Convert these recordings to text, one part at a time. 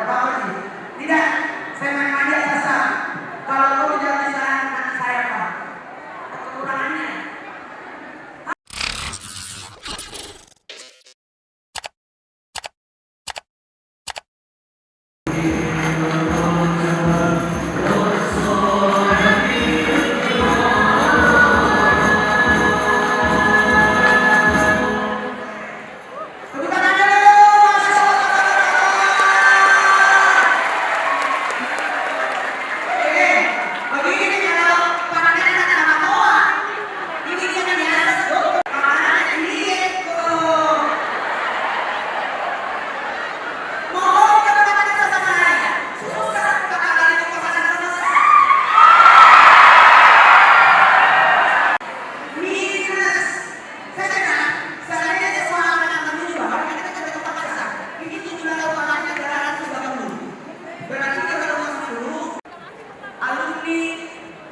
Gak apa-apa sih. Tidak, saya memang ajak sasa. Kalau kau tidak bisa, nanti saya apa? Kekurangannya.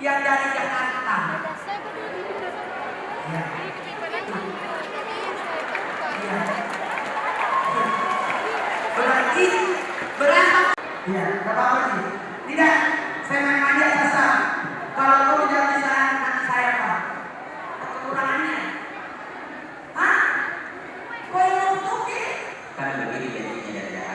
Yang dari Jakarta. Ya. Ya. Berarti berapa? Ya, gak apa-apa sih. Tidak, saya memang ajak sasa. Kalau kau tidak bisa, nanti saya apa? Kekurangannya. Hah? Kau yang untuk Kan begini jadi tidak ada.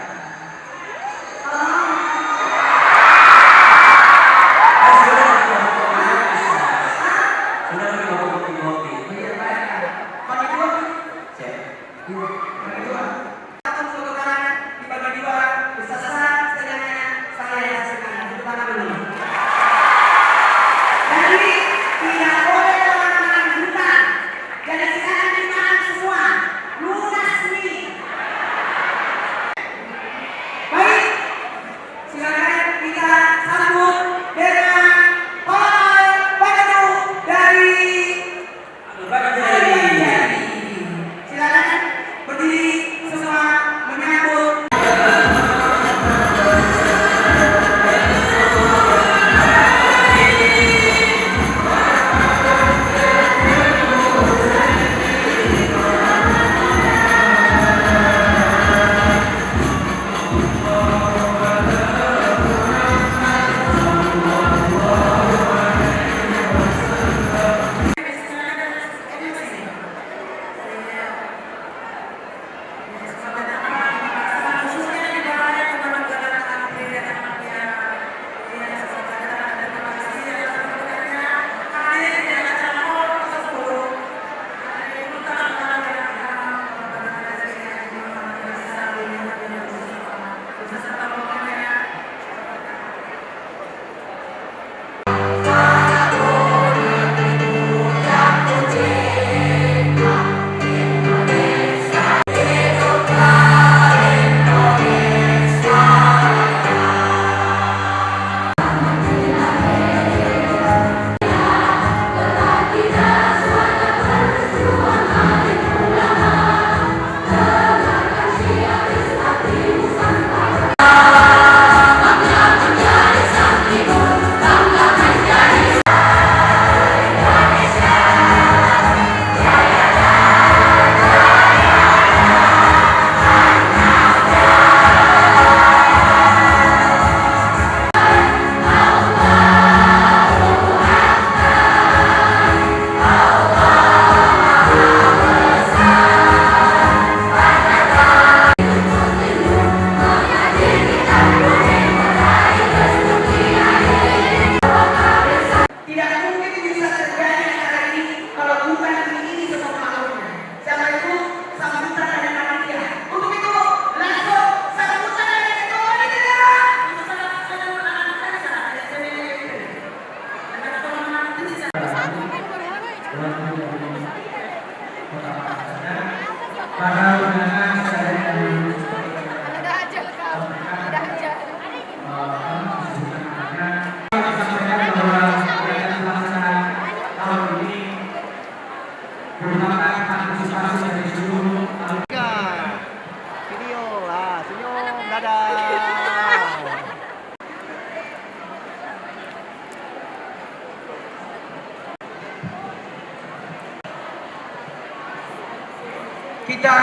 Kita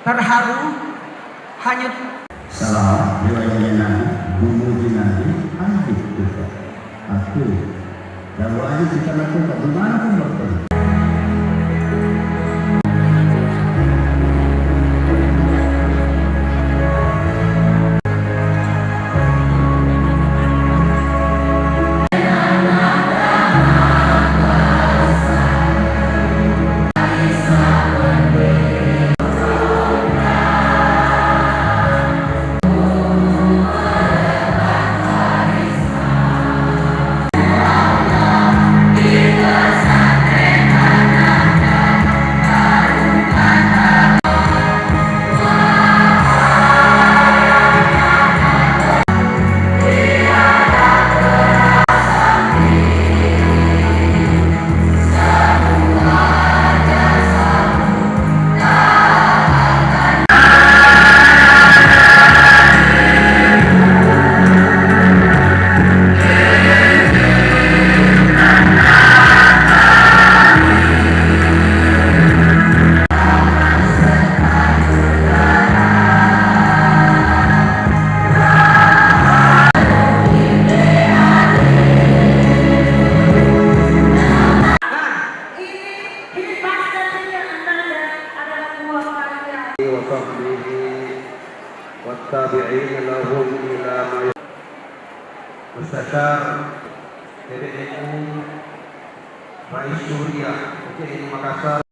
terharu hanya Salawat riwayatnya Nabi, memuji Nabi, hadis juga. Aku, dakwahnya kita lakukan dimanapun bertemu. والتابعين لهم إلى ما Mustasyar PBNU Rais Surya Makassar.